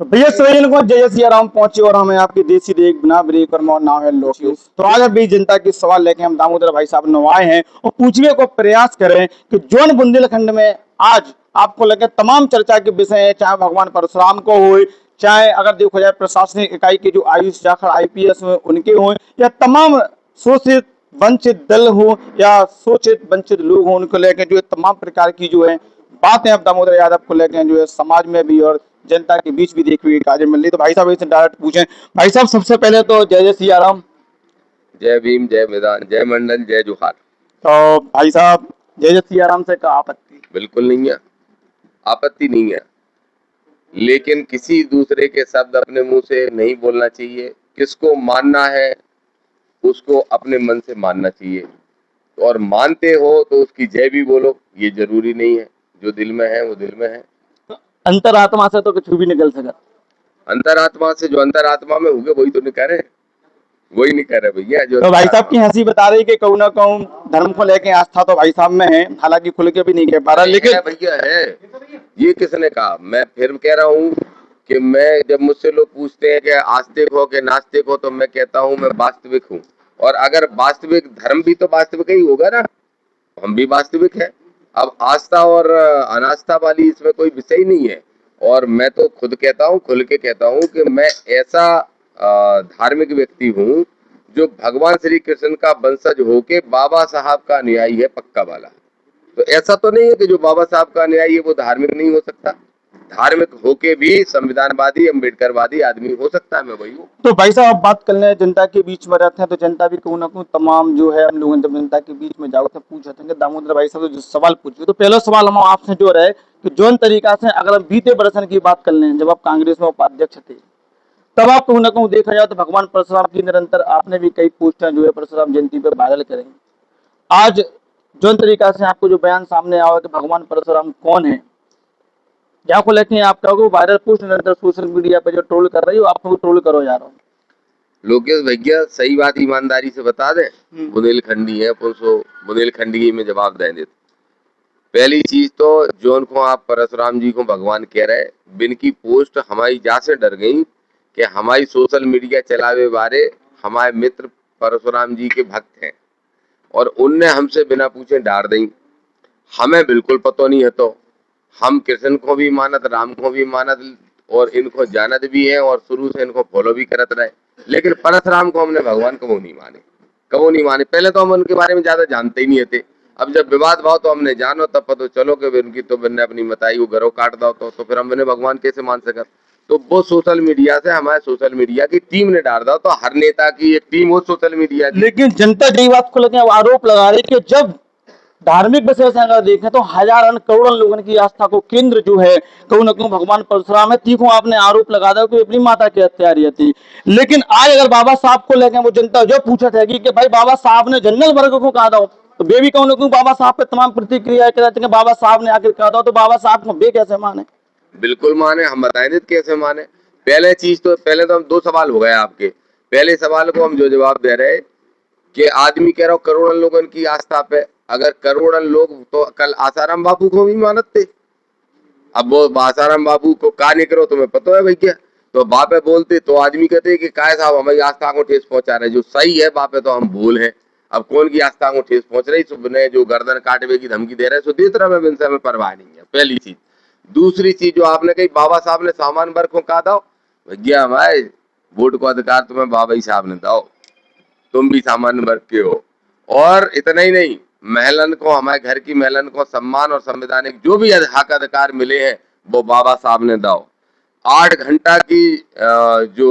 तो भैया सभी को जय जय सिया राम पहुंचे और हमें आपकी देसी देख बिना ब्रेक और मौन नाम है लोकेश। तो आज अभी जनता की सवाल लेके हम दामोदर भाई साहब नवाए हैं और पूछने को प्रयास करें कि जोन बुंदेलखंड में आज आपको लगे तमाम चर्चा के विषय है, चाहे भगवान परशुराम को हो, चाहे अगर देखो जाए प्रशासनिक इकाई के जो आयुष जाखड़ आईपीएस में उनके हो, या तमाम शोषित वंचित दल हो या शोषित वंचित लोग हो, उनको लेकर जो तमाम प्रकार की जो है बातें अब दामोदर यादव को लेकर जो है समाज में भी और जनता के बीच भी देखने की काजे मिल रही। तो भाई साहब इससे डायरेक्ट पूछें, भाई साहब सबसे पहले तो जय जय सिया राम। जय भीम, जय मैदान, जय मंडल, जय जोहार। तो भाई साहब जय जय सिया राम से क्या आपत्ति? बिल्कुल नहीं है, आपत्ति नहीं है, लेकिन किसी दूसरे के शब्द अपने मुंह से नहीं बोलना चाहिए। किसको मानना है उसको अपने मन से मानना चाहिए, और मानते हो तो उसकी जय भी बोलो, ये जरूरी नहीं है। जो दिल में है वो दिल में है। अंतरात्मा से तो कुछ भी निकल सका। अंतरात्मा से जो अंतरात्मा में होगे वही तो निकल रहे, वही नहीं कर रहे भैया। जो तो भाई साहब की हंसी बता रही कि कहूँ ना कहूँ धर्म को लेके आस्था तो भाई साहब में है, हालांकि खुल के भी नहीं कह पा रहा, लेकिन भैया है, ये किसने कहा? मैं फिर कह रहा हूँ कि मैं जब मुझसे लोग पूछते हैं कि आस्तिक हो कि नास्तिक हो, तो मैं कहता हूँ मैं वास्तविक हूँ। और अगर वास्तविक धर्म भी तो वास्तविक ही होगा ना, हम भी वास्तविक है। अब आस्था और अनास्था वाली इसमें कोई विषय नहीं है। और मैं तो खुद कहता हूँ, खुल के कहता हूँ कि मैं ऐसा धार्मिक व्यक्ति हूँ जो भगवान श्री कृष्ण का वंशज होके बाबा साहब का अनुयायी है, पक्का वाला। तो ऐसा तो नहीं है कि जो बाबा साहब का अनुयायी है वो धार्मिक नहीं हो सकता। धार्मिक होके भी संविधानवादी अम्बेडकरवादी आदमी हो सकता है, मैं वही हूँ। तो भाई साहब आप बात कर ले, जनता के बीच में रहते हैं तो जनता भी कहूँ ना कहूँ तमाम जो है हम लोग जब जनता के बीच में जाओ तो पूछ हैं दामोदर भाई साहब जो सवाल पूछे, तो पहला सवाल हम आपसे जो रहे कि जोन तरीका से अगर हम बीते बरसन की बात कर लें, जब आप कांग्रेस में उपाध्यक्ष थे तब आप कहूँ ना कहूँ देखा जाए तो भगवान परशुराम की निरंतर आपने भी कई पोस्टें जो है परशुराम जयंती पर वायरल करेंगे। आज जोन तरीका से आपको जो बयान सामने आया कि भगवान परशुराम कौन है, क्या को लेके आप कहोगे वायरल पोस्ट निरंतर सोशल मीडिया पे जो ट्रोल कर रही हो, आपको ट्रोल करो जा रहा हूँ। लोकेश भैया सही बात ईमानदारी से बता दे, बुंदेलखंडी है पुरुषो, बुंदेलखंडी में जवाब देंगे। पहली चीज तो जोन को आप परशुराम जी को भगवान कह रहे, बिन की पोस्ट हमारी जा से डर गई कि हमारी सोशल मीडिया चलावे बारे हमारे मित्र परशुराम जी के भक्त हैं, और उनने हमसे बिना पूछे डार दी। हमें बिल्कुल पता नहीं है, तो हम कृष्ण को भी मानत, राम को भी मानत, और इनको जानत भी है, और शुरू से इनको फॉलो भी करत रहे। लेकिन परशुराम को हमने भगवान कबो नहीं माने, कबो नहीं माने। पहले तो हम उनके बारे में ज्यादा जानते ही नहीं थे। अब जब विवाद भाव तो हमने जानो, तब पता चलो कि उनकी तो मैंने अपनी मताई को घरों काट दो, तो फिर हम भगवान कैसे मान सकते? तो वो सोशल मीडिया से हमारे सोशल मीडिया की टीम ने डाल दो, तो हर नेता की एक टीम हो सोशल मीडिया की। लेकिन जनता यही बात को लेकर आरोप लगा रही कि जब धार्मिक विषय से अगर देखें तो हजारों करोड़ों लोगों की आस्था को केंद्र जो है कहूँ न कहूँ भगवान परशुराम है, तीखों आपने आरोप लगा दिया कि अपनी माता की हत्यारी थी। लेकिन आज अगर बाबा साहब को लेकर वो जनता जो पूछा था कि भाई बाबा साहब ने जनरल वर्ग को कहा था, तो वे भी कहूँ न कहूँ बाबा साहब पे तमाम प्रतिक्रिया करते हैं, बाबा साहब ने आखिर कहा था, तो बाबा साहब को वे कैसे माने? बिल्कुल माने, हम बताएंगे कैसे माने। पहले तो हम दो सवाल हो गए आपके। पहले सवाल को हम जो जवाब दे रहे कि आदमी कह रहा हूँ करोड़ों लोगों की आस्था पे, अगर करोड़ों लोग तो कल आसाराम बापू को भी मानत थे। अब वो आसाराम बापू को का नहीं करो तुम्हें पता है भैया, तो बापे बोलते तो आदमी कहते कि काय साहब हमारी आस्था को ठेस पहुंचा रहे, जो सही है बापे तो हम भूल है। अब कौन की आस्था को ठेस पहुंच रही, सुबह जो गर्दन काटवे की धमकी दे रहे सो देत रहा, मैं इनसे हमें परवाह नहीं है, पहली चीज। दूसरी चीज जो आपने कही बाबा साहब ने सामान्य वर्ग को कहा था, भैया हमारे वोट को अधिकार तुम्हें बाबा ही साहब ने दो, तुम भी सामान्य वर्ग के हो। और इतना ही नहीं, महिलन को, हमारे घर की महिलन को सम्मान और संवैधानिक जो भी हक अधिकार मिले हैं वो बाबा साहब ने दो। 8 घंटा की जो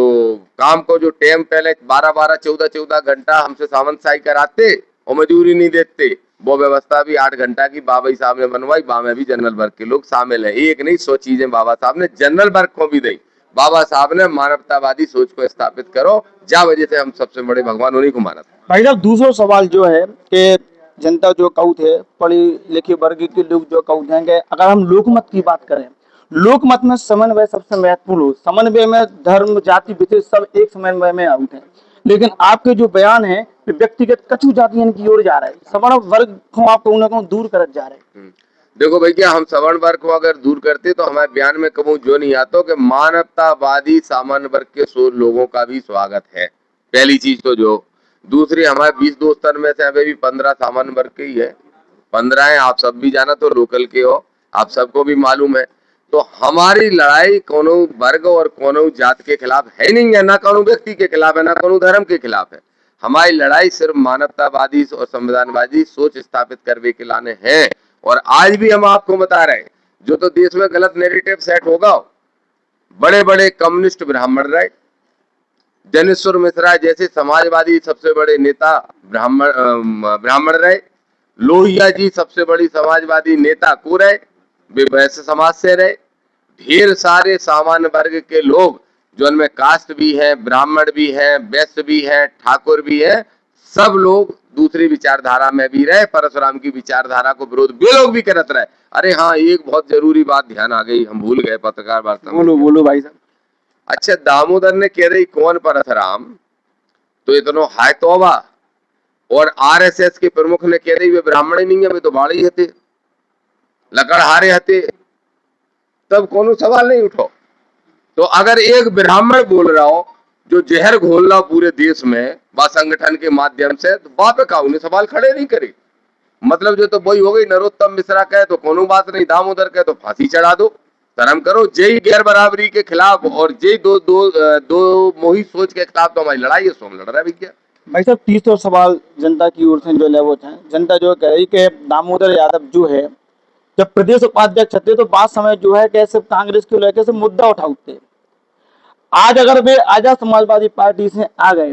काम को जो टाइम पहले 12-12 14-14 घंटा हमसे सामंतशाही कराते और मजदूरी नहीं देते, वो व्यवस्था भी 8 घंटा की बाबा साहब ने बनवाई। बाबा भी जनरल वर्ग के लोग शामिल है, एक नहीं 100 चीजें बाबा साहब ने जनरल वर्ग को भी दी। बाबा साहब ने मानवतावादी सोच को स्थापित करो, जा वजह से हम सबसे बड़े भगवान उन्हीं को मानते। भाई साहब दूसरा सवाल जो है कि जनता जो कौत है पढ़ी लिखी वर्ग के लोग जो कौत हैं, अगर हम लोकमत की बात करें, लोकमत में समन्वय सबसे महत्वपूर्ण हो, समन्वय में धर्म जाति विशेष सब एक समन्वय में आउट है। लेकिन आपके जो बयान है व्यक्तिगत कछु जातियों की ओर जा रहे हैं, सवर्ण वर्ग को आप कहूँ ना कहूँ दूर कर जा रहे हैं। देखो भैया, हम सवर्ण वर्ग को अगर दूर करते तो हमारे बयान में कबू जो नहीं आता कि मानवतावादी सामान्य वर्ग के लोगों का भी स्वागत है, पहली चीज तो जो। दूसरी, हमारे 20 दोस्तों में से अभी भी 15 सामान्य वर्ग के ही है, 15 है। आप सब भी जाना तो लोकल के हो, आप सबको भी मालूम है। तो हमारी लड़ाई कोनो वर्ग और कोनो जात के खिलाफ है नहीं है, ना कोनो व्यक्ति के खिलाफ है, ना कोनो धर्म के खिलाफ है। हमारी लड़ाई सिर्फ मानवतावादी और संविधानवादी सोच स्थापित करने के लाने है। और आज भी हम आपको बता रहे हैं, जो तो देश में गलत नैरेटिव सेट होगा, बड़े बड़े कम्युनिस्ट ब्राह्मण रहे, जनेश्वर मिश्रा जैसे समाजवादी सबसे बड़े नेता ब्राह्मण रहे, लोहिया जी सबसे बड़ी समाजवादी नेता को रहे, वे वैश्य समाज से रहे। ढेर सारे सामान्य वर्ग के लोग जो उनमें कास्ट भी है, ब्राह्मण भी है, वैश्य भी है, ठाकुर भी है, सब लोग दूसरी विचारधारा में भी रहे, परशुराम की विचारधारा को विरोध वे लोग भी करत रहे। अरे हाँ, एक बहुत जरूरी बात ध्यान आ गई, हम भूल गए पत्रकार वार्ता में। बोलो बोलो भाई साहब। अच्छा, दामोदर ने कह रही कौन परशुराम, तो इतनो हाय तौबा। और आरएसएस के प्रमुख ने कह रही वे ब्राह्मण ही नहीं है, वे तो बाड़ी हते, लकड़हारे हते, तब कोनो सवाल नहीं उठो। तो अगर एक ब्राह्मण बोल रहा हो जो जहर घोल रहा पूरे देश में व संगठन के माध्यम से, तो बाप का उन्हें सवाल खड़े नहीं करे। मतलब जो तो वही हो गई, नरोत्तम मिश्रा कहे तो कोनो बात नहीं, दामोदर कहे तो फांसी चढ़ा दो, शर्म करो। जय गैर बराबरी के खिलाफ और जय दो मोही सोच के खिलाफ तो हमारी लड़ाई है, सो हम लड़ रहे हैं भैया। भाई साहब, तीसरा सवाल जनता की ओर से जो है वो है, जनता जो कह रही कि दामोदर यादव जो है जब प्रदेश उपाध्यक्ष थे तो बात समय जो है कैसे कांग्रेस को लेकर से मुद्दा उठाते। आज अगर वे आजाद समाजवादी पार्टी से आ गए,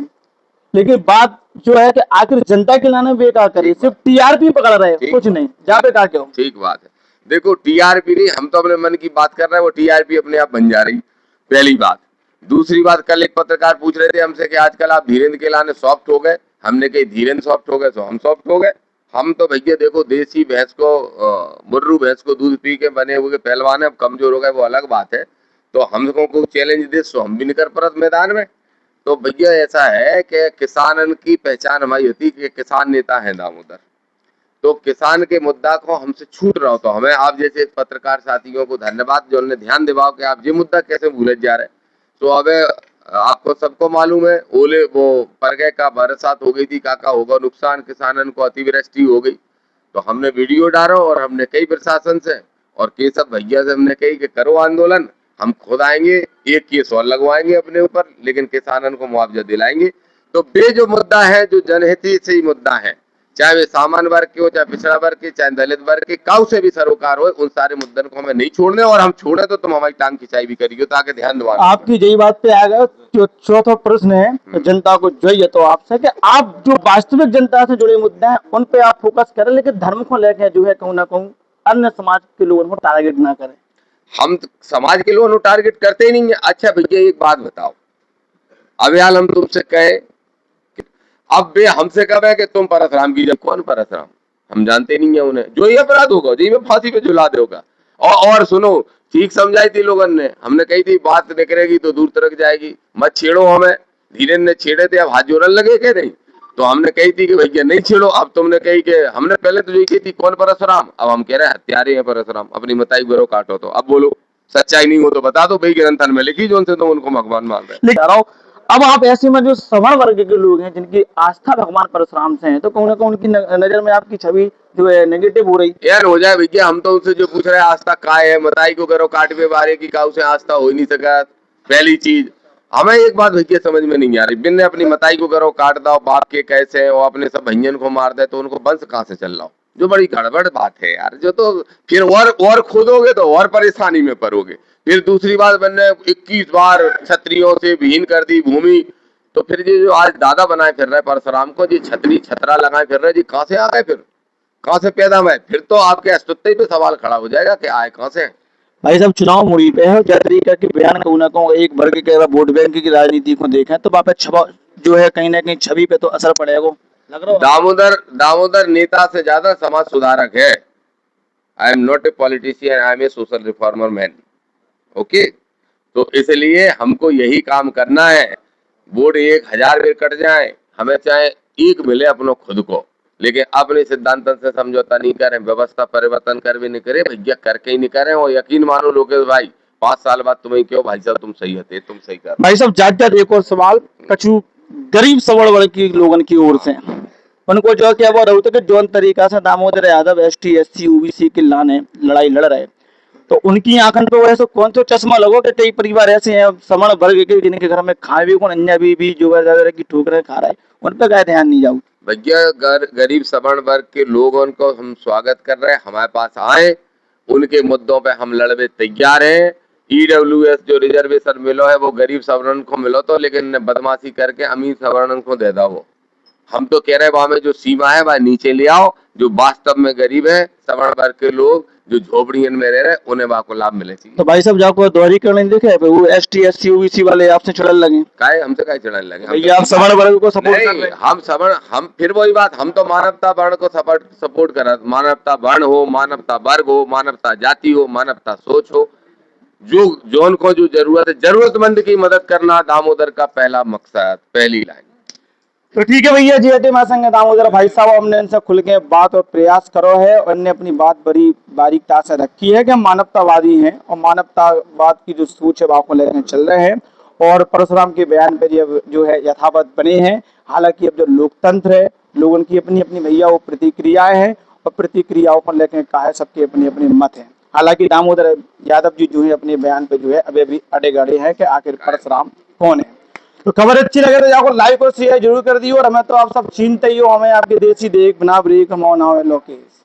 लेकिन बात जो है कि आखिर जनता के लाने वे क्या करे, सिर्फ टीआरपी पकड़ रहे, कुछ नहीं। जहाँ पे क्या क्यों? ठीक बात है। देखो, टीआरपी नहीं, हम तो अपने मन की बात कर रहे हैं, वो टीआरपी अपने आप बन जा रही, पहली बात। दूसरी बात, कल एक पत्रकार पूछ रहे थे हमसे कि आजकल आप धीरेन्द्र के लाने सॉफ्ट हो गए। हमने कही धीरेन्द्र सॉफ्ट हो गए तो हम सॉफ्ट हो गए। हम तो भैया देखो, देसी भैंस को मुर्रू भैंस को दूध पी के बने हुए पहलवान है, अब कमजोर हो गए वो अलग बात है। तो हमको कोई चैलेंज दे तो हम भी निकल परत मैदान में। तो भैया ऐसा है कि किसान की पहचान हमारी होती कि किसान नेता है दामोदर। तो किसान के मुद्दा को हमसे छूट रहा हो तो हमें आप जैसे पत्रकार साथियों को धन्यवाद जो उन्होंने ध्यान दिवाओ कि आप ये मुद्दा कैसे भूले जा रहे। तो अब आपको सबको मालूम है, ओले वो परगे का बरसात हो गई थी, काका होगा नुकसान, किसानन को अतिवृष्टि हो गई। तो हमने वीडियो डालो और हमने कई प्रशासन से और केशव भैया से हमने कही कि करो आंदोलन, हम खुद आएंगे, एक केस और लगवाएंगे अपने ऊपर, लेकिन किसानन को मुआवजा दिलाएंगे। तो वे जो मुद्दा है, जो जनहित से ही मुद्दा है, चाहे वे सामान्य वर्ग के हो, चाहे पिछड़ा वर्ग के, चाहे दलित वर्ग के, काउ से भी सरोकार हो, उन सारे मुद्दों को हमें नहीं छोड़ने। और हम छोड़े तो तुम हमारी टांग खिंचाई भी करियो, ताकि ध्यान दो। आपकी यही बात पे आ गया। जो चौथा प्रश्न है तो जनता को जो है तो आपसे कि आप जो वास्तविक जनता से जुड़े मुद्दे हैं उन पे आप फोकस करें, लेकिन धर्म को लेकर जो है कहूँ ना कहूँ अन्य समाज के लोगों को टारगेट ना करें। हम समाज के लोगों को टारगेट करते ही नहीं है। अच्छा भैया, एक बात बताओ, अब यार हम तुमसे कहे, अब वे हमसे कहे कि तुम परशुराम की, जब कौन परशुराम, हम जानते नहीं है उन्हें। जो ये अपराध होगा जी में फांसी पे झुला देगा। और सुनो, ठीक समझाई थी लोगों ने, हमने कही थी बात निकलेगी तो दूर तक जाएगी, मत छेड़ो हमें। धीरेन्द्र ने छेड़े थे, अब हाथ जोड़ने लगे के नहीं। तो हमने कही थी कि भैया नहीं छेड़ो। अब तुमने कही कि हमने पहले तो यही कही थी कौन परशुराम, अब हम कह रहे हैं हत्यारे हैं परशुराम, अपनी मताई गरो काटो। तो अब बोलो, सच्चाई नहीं हो तो बता दो भाई, ग्रंथन में लिखी जो उनसे तुम उनको भगवान मान रहे। अब आप ऐसे में जो सवर्ण वर्ग के लोग हैं जिनकी आस्था भगवान परशुराम से है, तो कहूँ ना कहूँ उनकी नजर में आपकी छवि जो है नेगेटिव हो रही। यार हो जाए भैया, हम तो उनसे जो पूछ रहे हैं आस्था काय है, मताई को करो काटवे बारे की, काउ से आस्था हो ही नहीं सका। पहली चीज, हमें एक बात भैया समझ में नहीं आ रही, बिन ने अपनी मताई को करो काट दो, बाप के कैसे है, वो अपने सब भैयन को मार दे, तो उनको वंश कहाँ से चल रहा हो, जो बड़ी गड़बड़ बात है यार। जो तो फिर और खोदोगे तो और परेशानी में पड़ोगे। फिर दूसरी बात, बनने 21 बार क्षत्रियों से विहीन कर दी भूमि। तो फिर ये जो आज दादा बनाए फिर रहे परशुराम को, जी छतरी छतरा लगाए फिर रहे, जी कहाँ से आ गए, फिर कहाँ से पैदा हुए? फिर तो आपके अस्तित्व पे सवाल खड़ा हो जाएगा कि आए कहाँ से। भाई साहब, चुनाव मुड़ी पे है, जिस तरीके की बयान कहूँ ना कहूँ एक वर्ग के वोट बैंक की राजनीति को देखें तो वहाँ पे जो है कहीं ना कहीं छवि पे तो असर पड़ेगा लग रहा है। दामोदर नेता से ज्यादा समाज सुधारक है। I am not a politician, I am a social reformer man. Okay, तो इसलिए हमको यही काम करना है। वोट 1000 में कट जाए, हमें चाहे एक मिले अपनों खुद को, लेकिन अपने सिद्धांतन से समझौता नहीं करें, व्यवस्था परिवर्तन कर भी नहीं करे भैया, करके ही नहीं करें। और यकीन मानो लोकेश भाई, 5 साल बाद तुम्हें क्यों भाई साहब तुम सही हते, तुम सही कर। भाई साहब जात एक और सवाल कछु गरीब सवर्ण वर्ग की लोगन की ओर से उनको जो क्या वो रहते कि जौन तरीका से Damodar Yadav ST SC OBC के लाने लड़ाई लड़ रहे, तो उनकी आंखन पे वैसे कौन सा चश्मा लगो कि कई परिवार ऐसे हैं सवर्ण वर्ग के जिनके घर में खाए भी कौन अन्य भी जो है ज्यादा की ठोकरें खा रहा है, उन पे क्या ध्यान नहीं जाऊ। भैया गरीब सवर्ण वर्ग के लोगों को हम स्वागत कर रहे हैं, हमारे पास आए, उनके मुद्दों पे हम लड़ने तैयार हैं। EWS जो रिजर्वेशन मिलो है वो गरीब सवर्ण को मिलो तो, लेकिन बदमाशी करके अमीर सवर्ण को दे दो। हम तो कह रहे हैं वहां में जो सीमा है वह नीचे ले आओ, जो वास्तव में गरीब है सवर्ण वर्ग के लोग जो झोपड़ियों में रह रहे उन्हें वहां को लाभ मिले चाहिए। तो भाई साहब जाको दोहरीकरण नहीं दिखे वो ST SC OBC वाले आपसे चढ़ने लगे, काहे हमसे काहे चढ़ने लगे? भैया आप सवर्ण वर्ग को सपोर्ट कर रहे नहीं, हैं। हम सवर्ण, हम फिर वही बात, हम तो मानवता वर्ण को सपोर्ट कर रहे, मानवता वर्ण हो, मानवता वर्ग हो, मानवता जाति हो, मानवता सोच हो, जो उनको जो जरूरत है, जरूरतमंद की मदद करना दामोदर का पहला मकसद, पहली लाइन। तो ठीक है भैया जी, हटे संग दामोदर भाई साहब हमने इनसे खुल के बात और प्रयास करो है और इनने अपनी बात बड़ी बारीकता से रखी है कि हम मानवतावादी हैं और मानवतावाद की जो सोच है को लेकर चल रहे हैं और परशुराम के बयान पे जो है यथावत बने हैं। हालांकि अब जो लोकतंत्र है लोगों की अपनी अपनी भैया वो प्रतिक्रियाएं हैं और प्रतिक्रियाओं को लेकर कहा है सबके अपने अपने मत हैं। हालांकि दामोदर यादव जी जो है अपने बयान पे जो है अभी भी अड़े गड़े हैं कि आखिर परशुराम कौन है। तो खबर अच्छी लगे तो जाकर लाइक और शेयर जरूर कर दियो और हमें तो आप सब छीनते ही हो, हमें आपके देसी देख बना ब्रेक हम लोकेश।